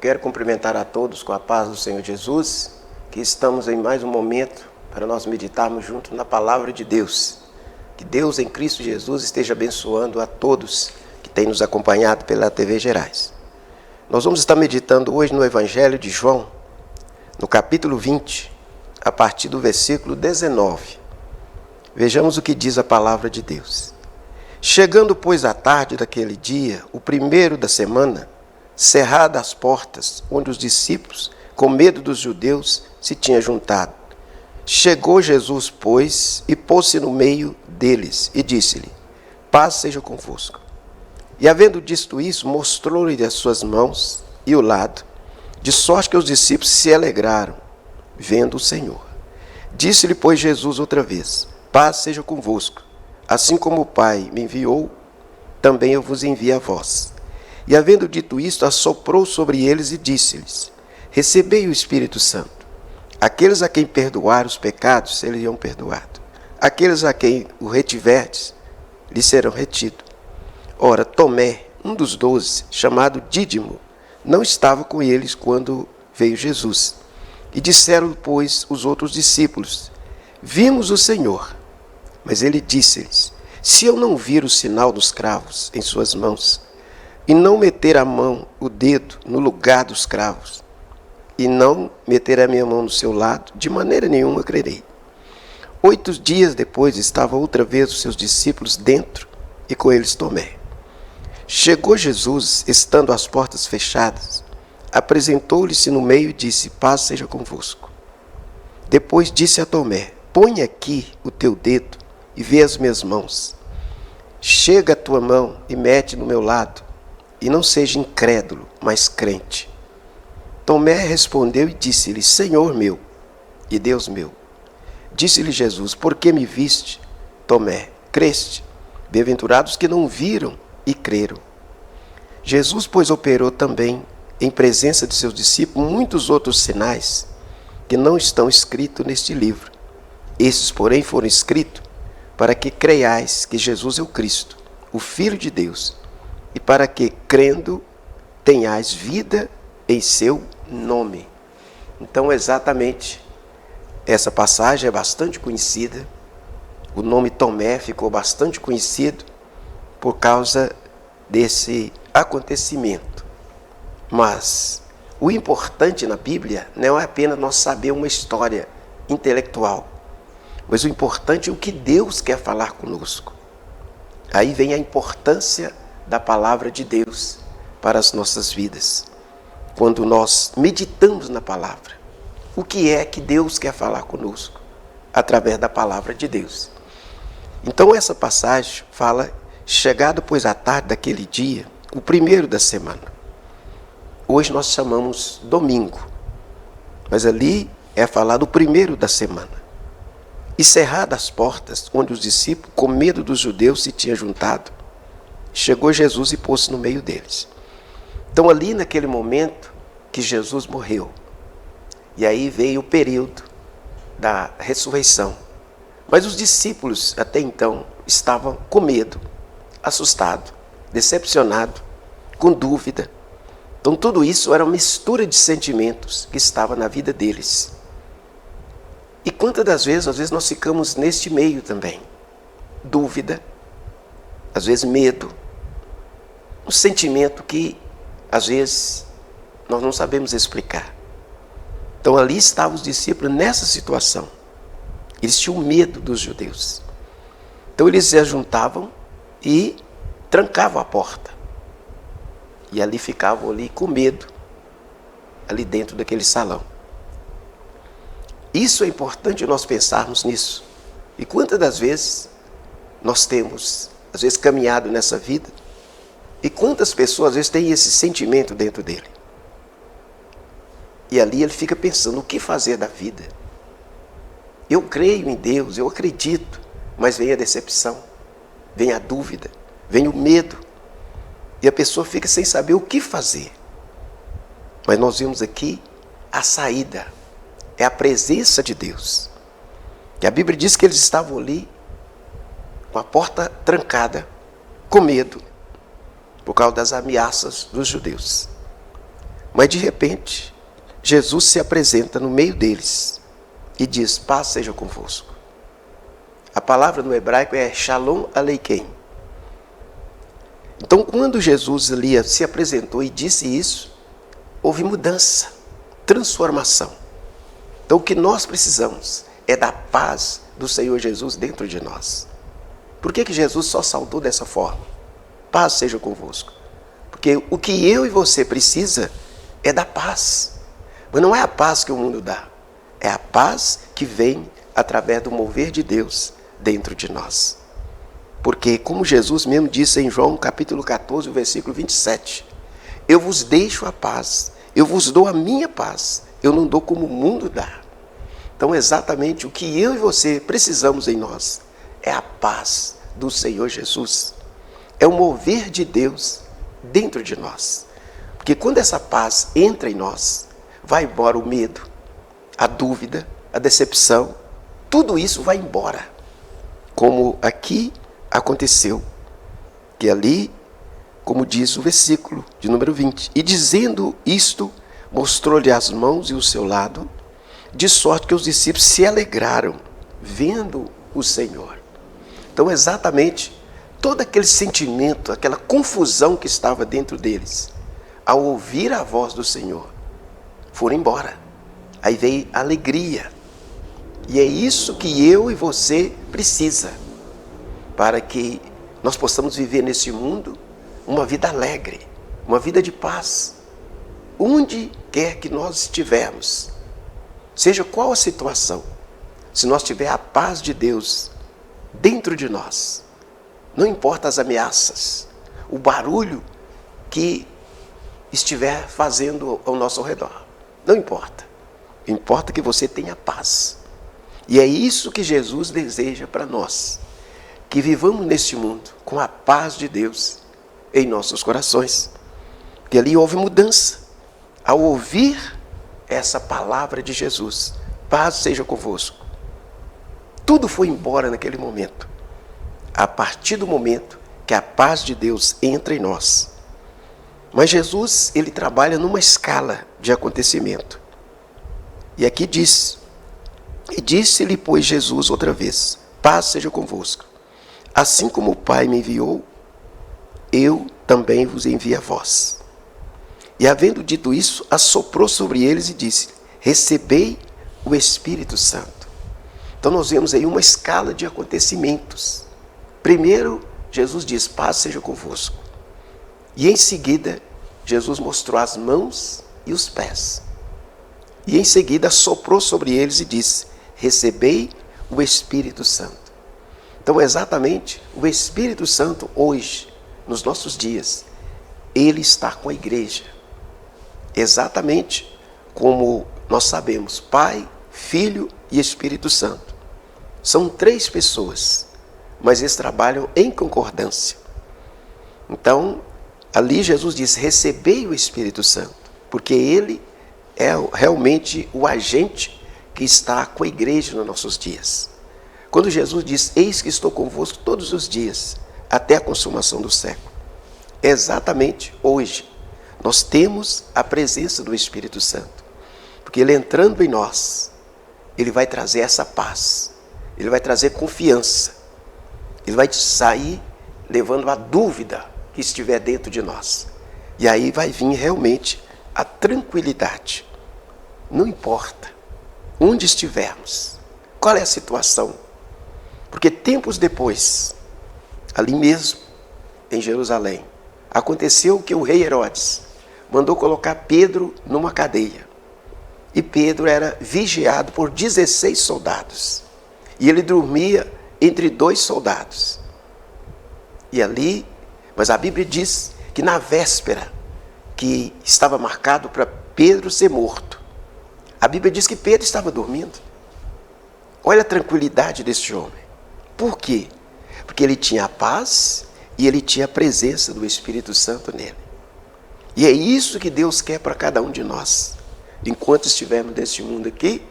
quero cumprimentar a todos com a paz do Senhor Jesus, que estamos em mais um momento para nós meditarmos juntos na palavra de Deus. Que Deus em Cristo Jesus esteja abençoando a todos que têm nos acompanhado pela TV Gerais. Nós vamos estar meditando hoje no Evangelho de João, no capítulo 20, a partir do versículo 19. Vejamos o que diz a palavra de Deus. Chegando, pois, à tarde daquele dia, o primeiro da semana, cerradas as portas, onde os discípulos, com medo dos judeus, se tinham juntado. Chegou Jesus, pois, e pôs-se no meio deles, e disse-lhe: paz seja convosco. E havendo dito isso, mostrou-lhe as suas mãos e o lado, de sorte que os discípulos se alegraram, vendo o Senhor. Disse-lhe, pois, Jesus outra vez: paz seja convosco. Assim como o Pai me enviou, também eu vos envio a vós. E havendo dito isto, assoprou sobre eles e disse-lhes: recebei o Espírito Santo. Aqueles a quem perdoar os pecados, serão perdoados. Aqueles a quem o retiverdes, lhes serão retidos. Ora, Tomé, um dos 12, chamado Dídimo, não estava com eles quando veio Jesus. E disseram, pois, os outros discípulos: vimos o Senhor. Mas ele disse-lhes: se eu não vir o sinal dos cravos em suas mãos, e não meter a mão, o dedo, no lugar dos cravos, e não meter a minha mão no seu lado, de maneira nenhuma crerei. 8 dias depois, estavam outra vez os seus discípulos dentro, e com eles Tomé. Chegou Jesus, estando as portas fechadas, apresentou-lhe-se no meio e disse: paz seja convosco. Depois disse a Tomé: põe aqui o teu dedo e vê as minhas mãos. Chega a tua mão e mete no meu lado, e não seja incrédulo, mas crente. Tomé respondeu e disse-lhe: Senhor meu e Deus meu. Disse-lhe Jesus: por que me viste, Tomé? Creste? Bem-aventurados que não viram e creram. Jesus, pois, operou também, em presença de seus discípulos, muitos outros sinais que não estão escritos neste livro. Esses, porém, foram escritos para que creiais que Jesus é o Cristo, o Filho de Deus, e para que, crendo, tenhais vida em seu nome. Então, exatamente, essa passagem é bastante conhecida. O nome Tomé ficou bastante conhecido por causa desse acontecimento. Mas o importante na Bíblia não é apenas nós saber uma história intelectual, mas o importante é o que Deus quer falar conosco. Aí vem a importância da palavra de Deus para as nossas vidas. Quando nós meditamos na palavra, o que é que Deus quer falar conosco? Através da palavra de Deus. Então essa passagem fala: chegado, pois, à tarde daquele dia, o primeiro da semana. Hoje nós chamamos domingo, mas ali é falado o primeiro da semana. E cerradas as portas, onde os discípulos, com medo dos judeus, se tinham juntado, chegou Jesus e pôs-se no meio deles. Então ali naquele momento que Jesus morreu, e aí veio o período da ressurreição. Mas os discípulos até então estavam com medo, assustados, decepcionados, com dúvida. Então tudo isso era uma mistura de sentimentos que estava na vida deles. E quantas das vezes, às vezes nós ficamos neste meio também. Dúvida, às vezes medo, um sentimento que às vezes nós não sabemos explicar. Então ali estavam os discípulos nessa situação. Eles tinham medo dos judeus. Então eles se juntavam e trancavam a porta. E ali ficavam ali com medo, ali dentro daquele salão. Isso é importante nós pensarmos nisso. E quantas das vezes nós temos, às vezes, caminhado nessa vida, e quantas pessoas, às vezes, têm esse sentimento dentro dele. E ali ele fica pensando: o que fazer da vida? Eu creio em Deus, eu acredito, mas vem a decepção, vem a dúvida, vem o medo. E a pessoa fica sem saber o que fazer. Mas nós vimos aqui a saída. É a presença de Deus. E a Bíblia diz que eles estavam ali com a porta trancada, com medo, por causa das ameaças dos judeus. Mas de repente, Jesus se apresenta no meio deles e diz: paz seja convosco. A palavra no hebraico é Shalom Aleichem. Então, quando Jesus ali se apresentou e disse isso, houve mudança, transformação. Então, o que nós precisamos é da paz do Senhor Jesus dentro de nós. Por que Jesus só saudou dessa forma? Paz seja convosco. Porque o que eu e você precisa é da paz. Mas não é a paz que o mundo dá. É a paz que vem através do mover de Deus dentro de nós. Porque, como Jesus mesmo disse em João capítulo 14, versículo 27, eu vos deixo a paz, eu vos dou a minha paz, eu não dou como o mundo dá. Então, exatamente o que eu e você precisamos em nós é a paz do Senhor Jesus. É o mover de Deus dentro de nós. Porque quando essa paz entra em nós, vai embora o medo, a dúvida, a decepção, tudo isso vai embora. Como aqui aconteceu, que ali, como diz o versículo de número 20, e dizendo isto, mostrou-lhe as mãos e o seu lado, de sorte que os discípulos se alegraram, vendo o Senhor. Então, exatamente, todo aquele sentimento, aquela confusão que estava dentro deles, ao ouvir a voz do Senhor, foram embora. Aí veio a alegria. E é isso que eu e você precisa, para que nós possamos viver nesse mundo uma vida alegre, uma vida de paz. Onde quer que nós estivermos, seja qual a situação, se nós tiver a paz de Deus dentro de nós, não importa as ameaças, o barulho que estiver fazendo ao nosso redor, não importa. Importa que você tenha paz. E é isso que Jesus deseja para nós, que vivamos neste mundo com a paz de Deus em nossos corações. Que ali houve mudança. Ao ouvir essa palavra de Jesus, paz seja convosco, tudo foi embora naquele momento. A partir do momento que a paz de Deus entra em nós. Mas Jesus, ele trabalha numa escala de acontecimento. E aqui diz: e disse-lhe, pois, Jesus outra vez: paz seja convosco. Assim como o Pai me enviou, eu também vos envio a vós. E havendo dito isso, assoprou sobre eles e disse: recebei o Espírito Santo. Então nós vemos aí uma escala de acontecimentos. Primeiro, Jesus diz: paz seja convosco. E em seguida, Jesus mostrou as mãos e os pés. E em seguida, soprou sobre eles e disse: recebei o Espírito Santo. Então, exatamente, o Espírito Santo hoje, nos nossos dias, ele está com a igreja. Exatamente como nós sabemos, Pai, Filho e Espírito Santo. São três pessoas, mas eles trabalham em concordância. Então, ali Jesus diz: recebei o Espírito Santo, porque ele é realmente o agente que está com a igreja nos nossos dias. Quando Jesus diz: eis que estou convosco todos os dias, até a consumação do século. Exatamente hoje, nós temos a presença do Espírito Santo. Porque ele entrando em nós, ele vai trazer essa paz, ele vai trazer confiança, ele vai sair levando a dúvida que estiver dentro de nós. E aí vai vir realmente a tranquilidade. Não importa onde estivermos, qual é a situação. Porque tempos depois, ali mesmo, em Jerusalém, aconteceu que o rei Herodes mandou colocar Pedro numa cadeia. E Pedro era vigiado por 16 soldados. E ele dormia entre 2 soldados. E ali, mas a Bíblia diz que na véspera, que estava marcado para Pedro ser morto, a Bíblia diz que Pedro estava dormindo. Olha a tranquilidade deste homem. Por quê? Porque ele tinha a paz e ele tinha a presença do Espírito Santo nele. E é isso que Deus quer para cada um de nós. Enquanto estivermos neste mundo aqui,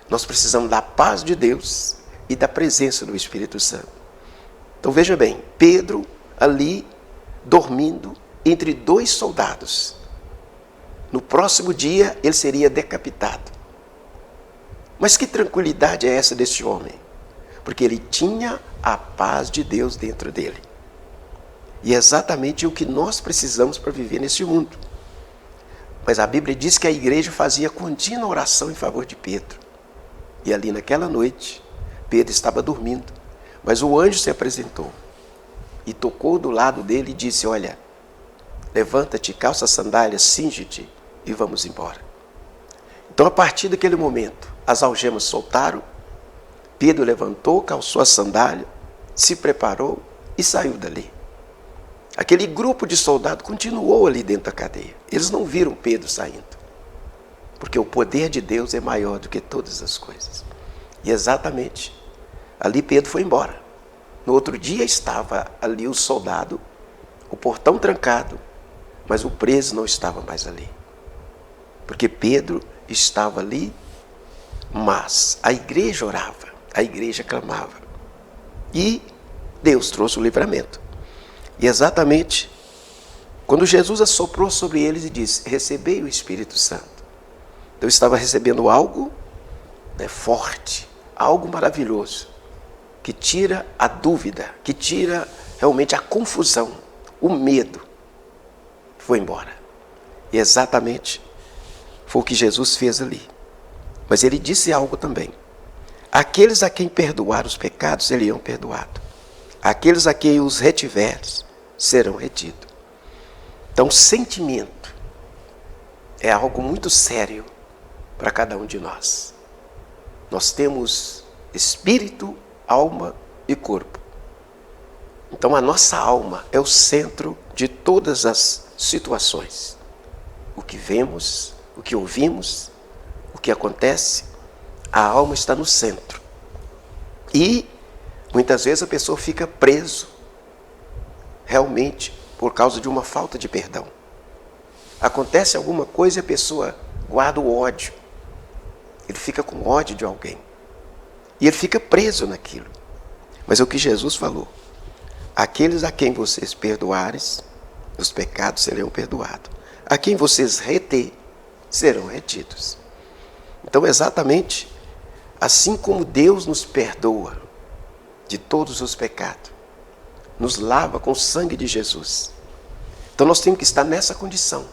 nós precisamos da paz de Deus e da presença do Espírito Santo. Então veja bem, Pedro ali dormindo entre 2 soldados. no próximo dia ele seria decapitado. Mas que tranquilidade é essa deste homem? Porque ele tinha a paz de Deus dentro dele. E é exatamente o que nós precisamos para viver neste mundo. Mas a Bíblia diz que a igreja fazia contínua oração em favor de Pedro. E ali naquela noite, Pedro estava dormindo, mas o anjo se apresentou e tocou do lado dele e disse: olha, levanta-te, calça as sandálias, cinge-te e vamos embora. Então, a partir daquele momento, as algemas soltaram, Pedro levantou, calçou a sandália, se preparou e saiu dali. Aquele grupo de soldados continuou ali dentro da cadeia. Eles não viram Pedro saindo, porque o poder de Deus é maior do que todas as coisas. E exatamente, ali Pedro foi embora. No outro dia estava ali o soldado, o portão trancado, mas o preso não estava mais ali. Porque Pedro estava ali, mas a igreja orava, a igreja clamava. E Deus trouxe o livramento. E exatamente, quando Jesus assoprou sobre eles e disse: recebei o Espírito Santo. Eu estava recebendo algo forte, algo maravilhoso, que tira a dúvida, que tira realmente a confusão, o medo. Foi embora. E exatamente foi o que Jesus fez ali. Mas ele disse algo também: aqueles a quem perdoar os pecados, serão perdoados. Aqueles a quem os retiveres, serão retidos. Então, sentimento é algo muito sério para cada um de nós. Nós temos espírito, alma e corpo. Então, a nossa alma é o centro de todas as situações. O que vemos, o que ouvimos, o que acontece, a alma está no centro. E muitas vezes a pessoa fica preso realmente por causa de uma falta de perdão. Acontece alguma coisa e a pessoa guarda o ódio. Ele fica com ódio de alguém. E ele fica preso naquilo. Mas é o que Jesus falou: aqueles a quem vocês perdoares, os pecados serão perdoados. A quem vocês reter, serão retidos. Então, exatamente assim como Deus nos perdoa de todos os pecados, nos lava com o sangue de Jesus. Então nós temos que estar nessa condição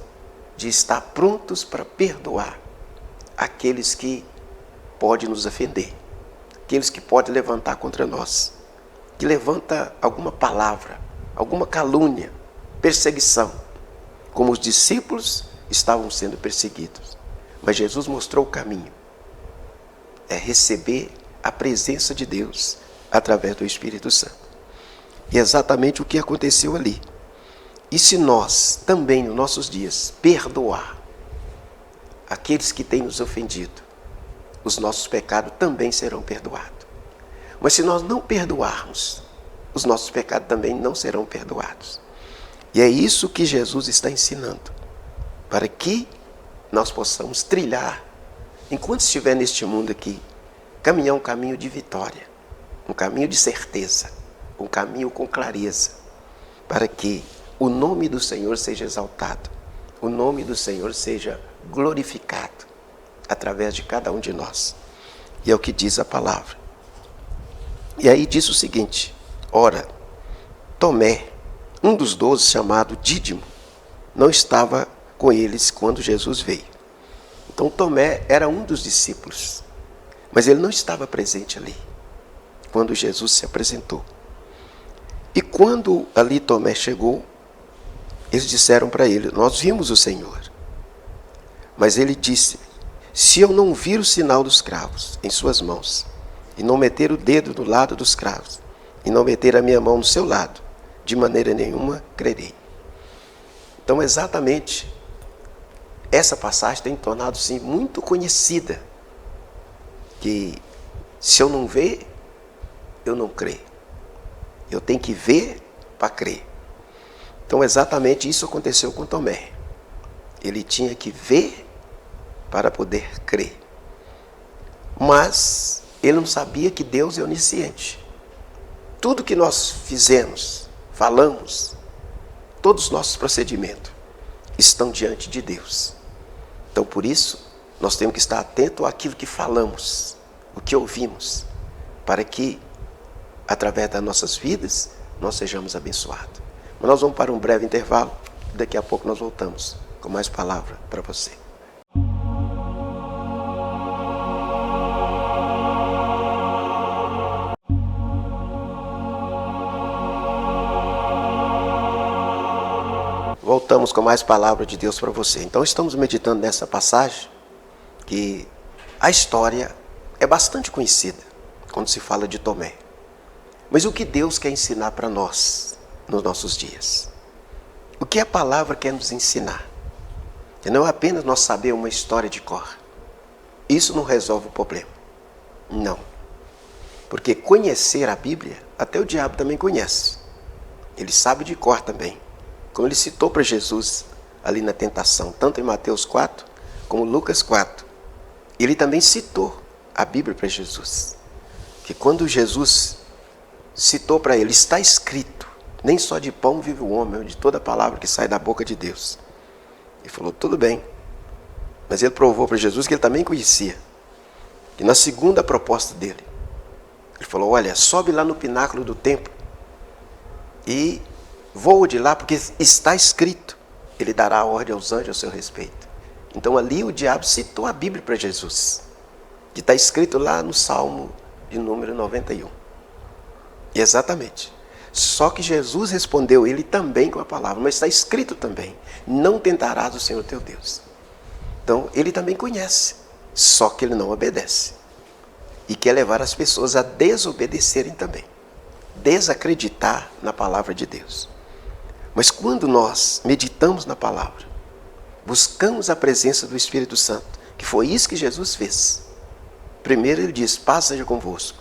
de estar prontos para perdoar aqueles que podem nos ofender, aqueles que podem levantar contra nós, que levanta alguma palavra, alguma calúnia, perseguição, como os discípulos estavam sendo perseguidos. Mas Jesus mostrou o caminho, é receber a presença de Deus através do Espírito Santo. E é exatamente o que aconteceu ali. E se nós também, nos nossos dias, perdoar aqueles que têm nos ofendido, os nossos pecados também serão perdoados. Mas se nós não perdoarmos, os nossos pecados também não serão perdoados. E é isso que Jesus está ensinando, para que nós possamos trilhar, enquanto estiver neste mundo aqui, caminhar um caminho de vitória, um caminho de certeza, um caminho com clareza, para que o nome do Senhor seja exaltado, o nome do Senhor seja glorificado através de cada um de nós. E é o que diz a palavra. E aí diz o seguinte: ora, Tomé, um dos 12, chamado Dídimo, não estava com eles quando Jesus veio. Então Tomé era um dos discípulos, mas ele não estava presente ali quando Jesus se apresentou. E quando ali Tomé chegou, eles disseram para ele: nós vimos o Senhor. Mas ele disse: se eu não vir o sinal dos cravos em suas mãos, e não meter o dedo no lado dos cravos, e não meter a minha mão no seu lado, de maneira nenhuma crerei. Então, exatamente, essa passagem tem tornado, sim, muito conhecida, que se eu não ver, eu não creio. Eu tenho que ver para crer. Então, exatamente isso aconteceu com Tomé. Ele tinha que ver para poder crer. Mas ele não sabia que Deus é onisciente. Tudo que nós fizemos, falamos, todos os nossos procedimentos estão diante de Deus. Então, por isso, nós temos que estar atento àquilo que falamos, o que ouvimos, para que, através das nossas vidas, nós sejamos abençoados. Mas nós vamos para um breve intervalo, daqui a pouco nós voltamos com mais palavra para você. Voltamos com mais palavra de Deus para você. Então estamos meditando nessa passagem que a história é bastante conhecida quando se fala de Tomé. Mas o que Deus quer ensinar para nós nos nossos dias? O que a palavra quer nos ensinar? E não é apenas nós saber uma história de cor. Isso não resolve o problema. Não. Porque conhecer a Bíblia, até o diabo também conhece. Ele sabe de cor também. Como ele citou para Jesus ali na tentação, tanto em Mateus 4 como Lucas 4. Ele também citou a Bíblia para Jesus. Que quando Jesus citou para ele, está escrito, nem só de pão vive o homem, mas de toda palavra que sai da boca de Deus. Ele falou, tudo bem. Mas ele provou para Jesus que ele também conhecia. E na segunda proposta dele, ele falou, olha, sobe lá no pináculo do templo e voa de lá, porque está escrito, ele dará a ordem aos anjos a seu respeito. Então ali o diabo citou a Bíblia para Jesus, que está escrito lá no Salmo de número 91. E exatamente. Só que Jesus respondeu ele também com a palavra, mas está escrito também, não tentarás o Senhor teu Deus. Então ele também conhece, só que ele não obedece. E quer levar as pessoas a desobedecerem também, desacreditar na palavra de Deus. Mas quando nós meditamos na palavra, buscamos a presença do Espírito Santo, que foi isso que Jesus fez. Primeiro ele diz, paz seja convosco.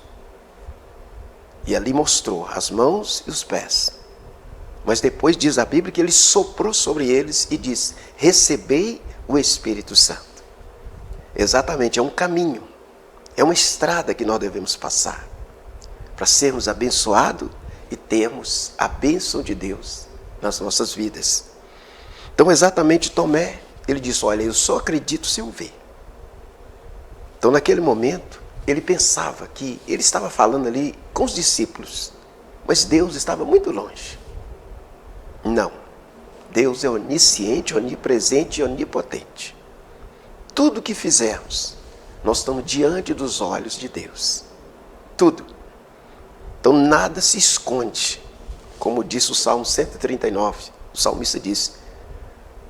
E ali mostrou as mãos e os pés. Mas depois diz a Bíblia que ele soprou sobre eles e diz, recebei o Espírito Santo. Exatamente, é um caminho, é uma estrada que nós devemos passar, para sermos abençoados e termos a bênção de Deus nas nossas vidas. Então exatamente Tomé, ele disse, olha, eu só acredito se eu ver. Então naquele momento, ele pensava que ele estava falando ali com os discípulos, mas Deus estava muito longe. Não, Deus é onisciente, onipresente e onipotente. Tudo que fizermos, nós estamos diante dos olhos de Deus. Tudo. Então nada se esconde. Como disse o Salmo 139, o salmista disse,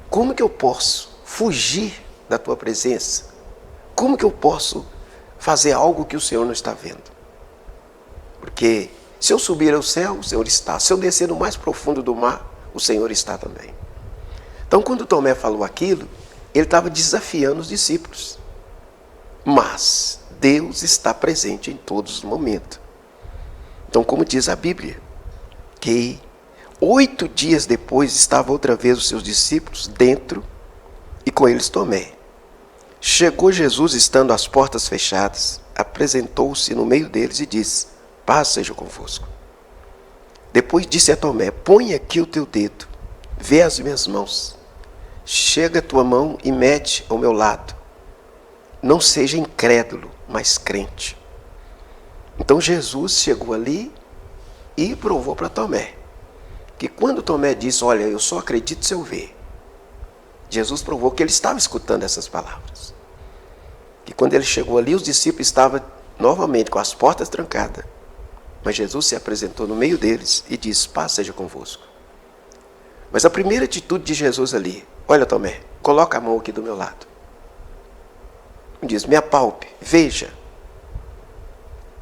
como que eu posso fugir da tua presença? Como que eu posso fazer algo que o Senhor não está vendo? Porque se eu subir ao céu, o Senhor está. Se eu descer no mais profundo do mar, o Senhor está também. Então quando Tomé falou aquilo, ele estava desafiando os discípulos. Mas Deus está presente em todos os momentos. Então como diz a Bíblia, que 8 dias depois estava outra vez os seus discípulos dentro e com eles Tomé. Chegou Jesus estando as portas fechadas, apresentou-se no meio deles e disse, paz seja convosco. Depois disse a Tomé, põe aqui o teu dedo, vê as minhas mãos, chega a tua mão e mete ao meu lado. Não seja incrédulo, mas crente. Então Jesus chegou ali e provou para Tomé, que quando Tomé disse, olha, eu só acredito se eu ver, Jesus provou que ele estava escutando essas palavras. Que quando ele chegou ali, os discípulos estavam novamente com as portas trancadas, mas Jesus se apresentou no meio deles e disse, paz seja convosco. Mas a primeira atitude de Jesus ali, olha Tomé, coloca a mão aqui do meu lado. Diz, me apalpe, veja.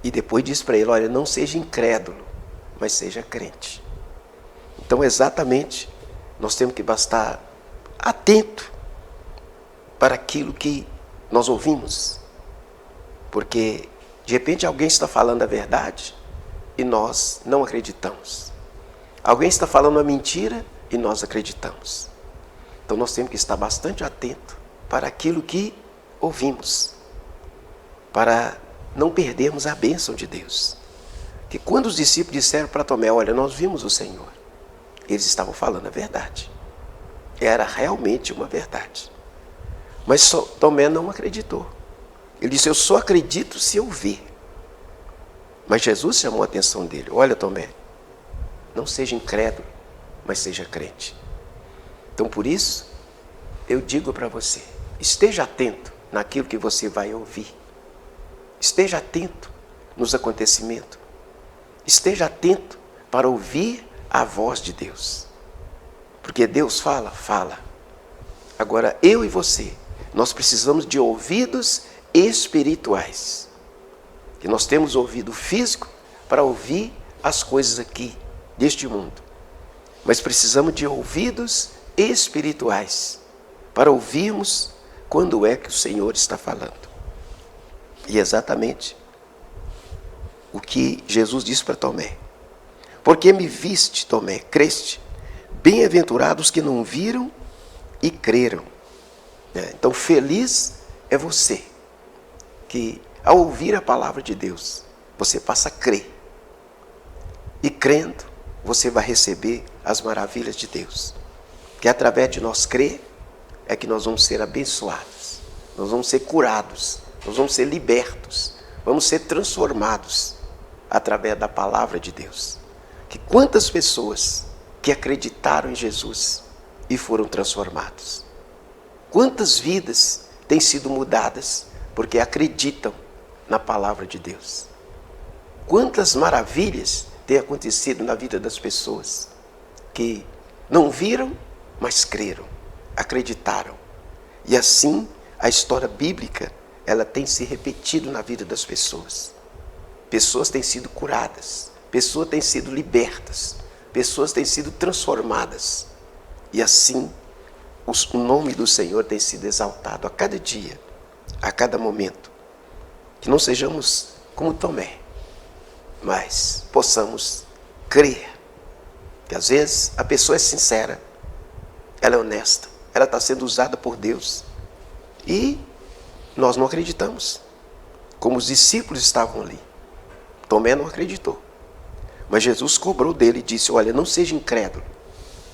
E depois diz para ele, olha, não seja incrédulo, mas seja crente. Então exatamente, nós temos que estar atento para aquilo que nós ouvimos. Porque de repente alguém está falando a verdade e nós não acreditamos. Alguém está falando uma mentira e nós acreditamos. Então nós temos que estar bastante atento para aquilo que ouvimos, para não perdermos a bênção de Deus. Que quando os discípulos disseram para Tomé, olha, nós vimos o Senhor, eles estavam falando a verdade. Era realmente uma verdade. Mas Tomé não acreditou. Ele disse, eu só acredito se eu ver. Mas Jesus chamou a atenção dele. Olha, Tomé, não seja incrédulo, mas seja crente. Então, por isso, eu digo para você, esteja atento naquilo que você vai ouvir. Esteja atento nos acontecimentos. Esteja atento para ouvir a voz de Deus. Porque Deus fala, fala. Agora, eu e você, nós precisamos de ouvidos espirituais. Que nós temos ouvido físico para ouvir as coisas aqui, deste mundo. Mas precisamos de ouvidos espirituais para ouvirmos quando é que o Senhor está falando. E exatamente o que Jesus disse para Tomé. Porque me viste, Tomé, creste? Bem-aventurados que não viram e creram. Então, feliz é você que, ao ouvir a palavra de Deus, você passa a crer. E crendo, você vai receber as maravilhas de Deus. Que através de nós crer, é que nós vamos ser abençoados. Nós vamos ser curados. Nós vamos ser libertos. Vamos ser transformados através da palavra de Deus. Que quantas pessoas que acreditaram em Jesus e foram transformados. Quantas vidas têm sido mudadas porque acreditam na palavra de Deus. Quantas maravilhas têm acontecido na vida das pessoas que não viram, mas creram, acreditaram. E assim a história bíblica, ela tem se repetido na vida das pessoas. Pessoas têm sido curadas, pessoas têm sido libertas, pessoas têm sido transformadas. E assim o nome do Senhor tem sido exaltado a cada dia, a cada momento. Que não sejamos como Tomé, mas possamos crer. Que às vezes a pessoa é sincera, ela é honesta, ela está sendo usada por Deus. E nós não acreditamos. Como os discípulos estavam ali. Tomé não acreditou. Mas Jesus cobrou dele e disse, olha, não seja incrédulo,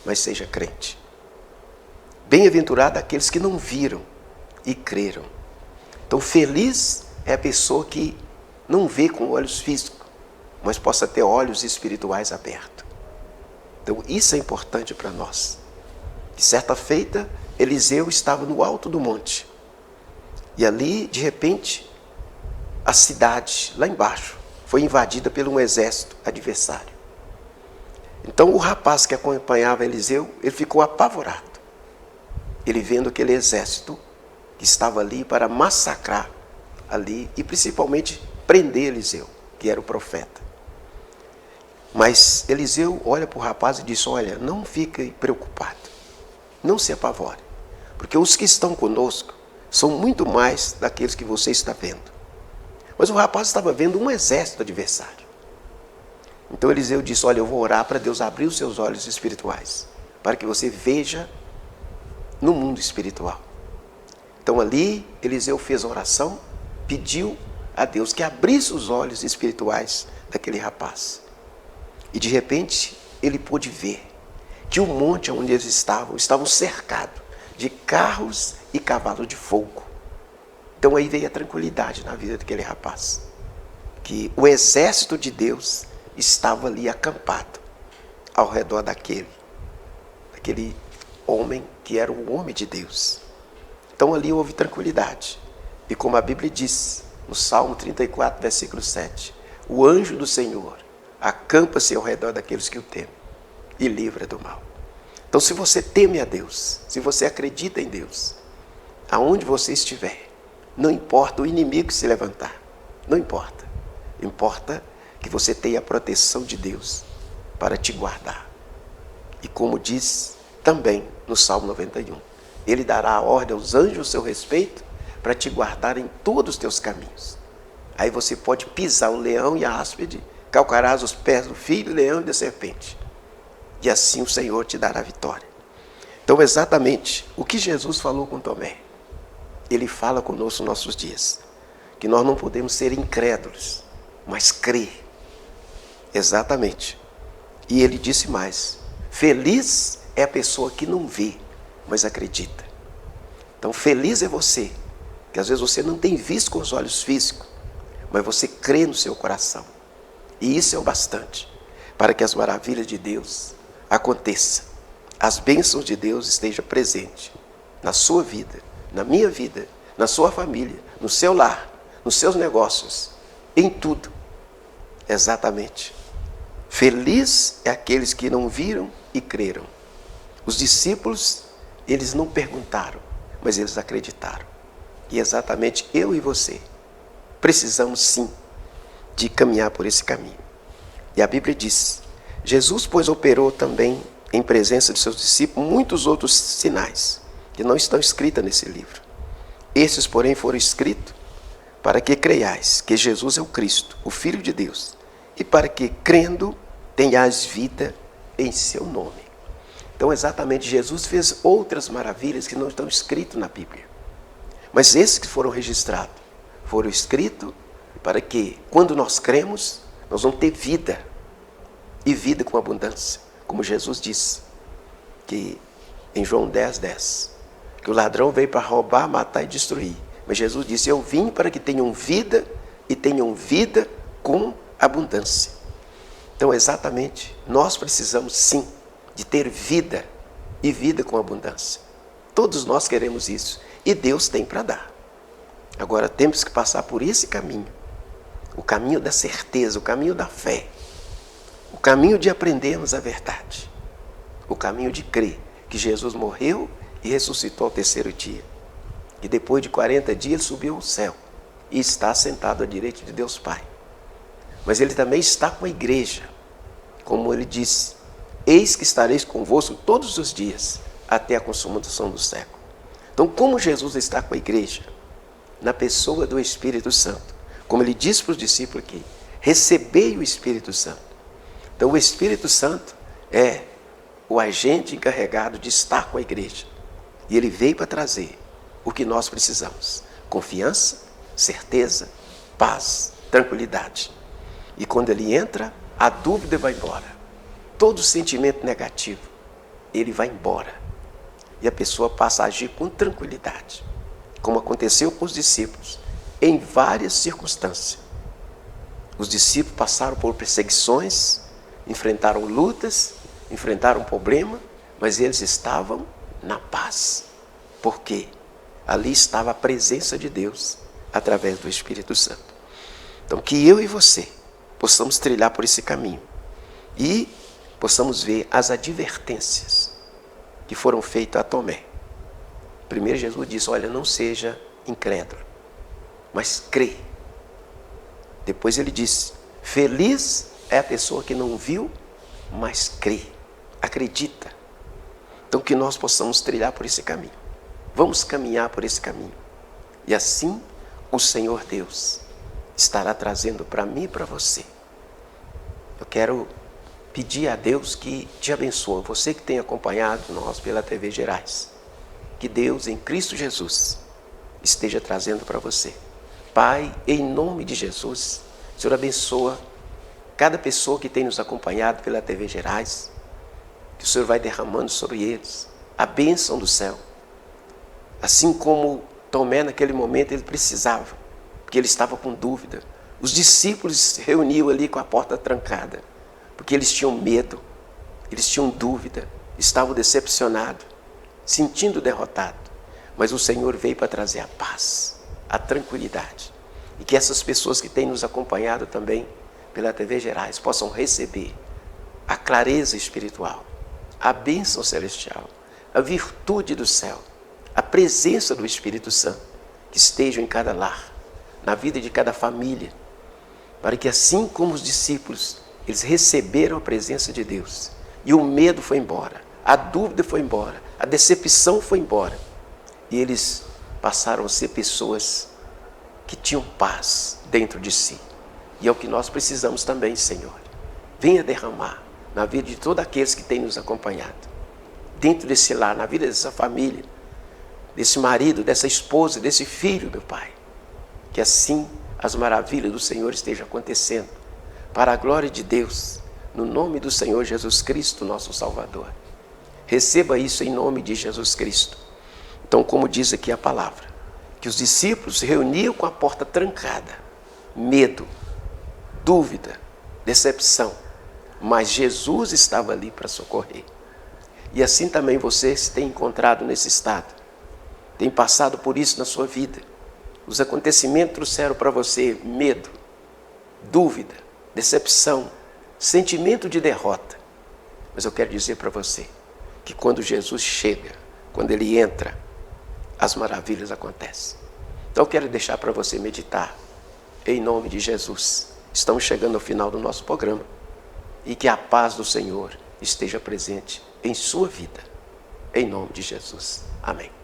mas seja crente. Bem-aventurado aqueles que não viram e creram. Então, feliz é a pessoa que não vê com olhos físicos, mas possa ter olhos espirituais abertos. Então, isso é importante para nós. De certa feita, Eliseu estava no alto do monte. E ali, de repente, a cidade, lá embaixo, foi invadida por um exército adversário. Então, o rapaz que acompanhava Eliseu, ele ficou apavorado. Ele vendo aquele exército que estava ali para massacrar ali e principalmente prender Eliseu, que era o profeta. Mas Eliseu olha para o rapaz e diz, olha, não fique preocupado, não se apavore, porque os que estão conosco são muito mais daqueles que você está vendo. Mas o rapaz estava vendo um exército adversário. Então Eliseu disse, olha, eu vou orar para Deus abrir os seus olhos espirituais, para que você veja no mundo espiritual. Então ali Eliseu fez a oração, pediu a Deus que abrisse os olhos espirituais daquele rapaz. E de repente ele pôde ver que o monte onde eles estavam cercados de carros e cavalos de fogo. Então aí veio a tranquilidade na vida daquele rapaz. Que o exército de Deus estava ali acampado ao redor daquele homem que era o homem de Deus. Então ali houve tranquilidade. E como a Bíblia diz, no Salmo 34, versículo 7, o anjo do Senhor acampa-se ao redor daqueles que o temem e livra do mal. Então se você teme a Deus, se você acredita em Deus, aonde você estiver, não importa o inimigo se levantar, não importa. Importa que você tenha a proteção de Deus para te guardar. E como diz também no Salmo 91, Ele dará a ordem aos anjos a seu respeito para te guardar em todos os teus caminhos. Aí você pode pisar o leão e a áspide, calcarás os pés do filho, leão e da serpente. E assim o Senhor te dará a vitória. Então exatamente o que Jesus falou com Tomé, Ele fala conosco nos nossos dias. Que nós não podemos ser incrédulos, mas crer. Exatamente. E Ele disse mais, feliz é a pessoa que não vê, mas acredita. Então, feliz é você, que às vezes você não tem visto com os olhos físicos, mas você crê no seu coração. E isso é o bastante para que as maravilhas de Deus aconteçam. As bênçãos de Deus estejam presentes na sua vida, na minha vida, na sua família, no seu lar, nos seus negócios, em tudo. Exatamente. Feliz é aqueles que não viram e creram. Os discípulos, eles não perguntaram, mas eles acreditaram. E exatamente eu e você precisamos sim de caminhar por esse caminho. E a Bíblia diz, Jesus, pois, operou também em presença de seus discípulos muitos outros sinais, que não estão escritos nesse livro. Esses, porém, foram escritos para que creiais que Jesus é o Cristo, o Filho de Deus, e para que, crendo, tenhais vida em seu nome. Então, exatamente, Jesus fez outras maravilhas que não estão escritas na Bíblia. Mas esses que foram registrados, foram escritos para que, quando nós cremos, nós vamos ter vida, e vida com abundância. Como Jesus disse, que em João 10:10, que o ladrão veio para roubar, matar e destruir. Mas Jesus disse, eu vim para que tenham vida, e tenham vida com abundância. Então, exatamente, nós precisamos sim de ter vida, e vida com abundância. Todos nós queremos isso, e Deus tem para dar. Agora, temos que passar por esse caminho, o caminho da certeza, o caminho da fé, o caminho de aprendermos a verdade, o caminho de crer que Jesus morreu e ressuscitou ao terceiro dia. E depois de 40 dias ele subiu ao céu e está sentado à direita de Deus Pai. Mas ele também está com a igreja, como ele disse, eis que estareis convosco todos os dias, até a consumação do século. Então, como Jesus está com a igreja? Na pessoa do Espírito Santo. Como ele disse para os discípulos aqui, recebei o Espírito Santo. Então, o Espírito Santo é o agente encarregado de estar com a igreja. E ele veio para trazer o que nós precisamos. Confiança, certeza, paz, tranquilidade. E quando ele entra, a dúvida vai embora. Todo sentimento negativo, ele vai embora. E a pessoa passa a agir com tranquilidade. Como aconteceu com os discípulos, em várias circunstâncias. Os discípulos passaram por perseguições, enfrentaram lutas, enfrentaram problemas, mas eles estavam na paz. Por quê? Ali estava a presença de Deus, através do Espírito Santo. Então, que eu e você possamos trilhar por esse caminho e possamos ver as advertências que foram feitas a Tomé. Primeiro Jesus disse, olha, não seja incrédulo, mas crê. Depois ele disse, feliz é a pessoa que não viu, mas crê, acredita. Então que nós possamos trilhar por esse caminho. Vamos caminhar por esse caminho. E assim o Senhor Deus estará trazendo para mim e para você. Eu quero pedir a Deus que te abençoe. Você que tem acompanhado nós pela TV Gerais. Que Deus em Cristo Jesus esteja trazendo para você. Pai, em nome de Jesus, o Senhor abençoa cada pessoa que tem nos acompanhado pela TV Gerais. Que o Senhor vai derramando sobre eles a bênção do céu. Assim como Tomé naquele momento ele precisava, porque ele estava com dúvida. Os discípulos se reuniam ali com a porta trancada, porque eles tinham medo, eles tinham dúvida, estavam decepcionados, sentindo derrotado. Mas o Senhor veio para trazer a paz, a tranquilidade. E que essas pessoas que têm nos acompanhado também pela TV Gerais possam receber a clareza espiritual, a bênção celestial, a virtude do céu, a presença do Espírito Santo, que estejam em cada lar, na vida de cada família, para que assim como os discípulos, eles receberam a presença de Deus, e o medo foi embora, a dúvida foi embora, a decepção foi embora, e eles passaram a ser pessoas que tinham paz dentro de si. E é o que nós precisamos também, Senhor. Venha derramar na vida de todos aqueles que têm nos acompanhado, dentro desse lar, na vida dessa família, desse marido, dessa esposa, desse filho, meu Pai. Que assim as maravilhas do Senhor estejam acontecendo, para a glória de Deus, no nome do Senhor Jesus Cristo, nosso Salvador. Receba isso em nome de Jesus Cristo. Então, como diz aqui a palavra, que os discípulos se reuniam com a porta trancada, medo, dúvida, decepção, mas Jesus estava ali para socorrer. E assim também você se tem encontrado nesse estado, tem passado por isso na sua vida. Os acontecimentos trouxeram para você medo, dúvida, decepção, sentimento de derrota. Mas eu quero dizer para você que quando Jesus chega, quando Ele entra, as maravilhas acontecem. Então eu quero deixar para você meditar, em nome de Jesus. Estamos chegando ao final do nosso programa e que a paz do Senhor esteja presente em sua vida, em nome de Jesus. Amém.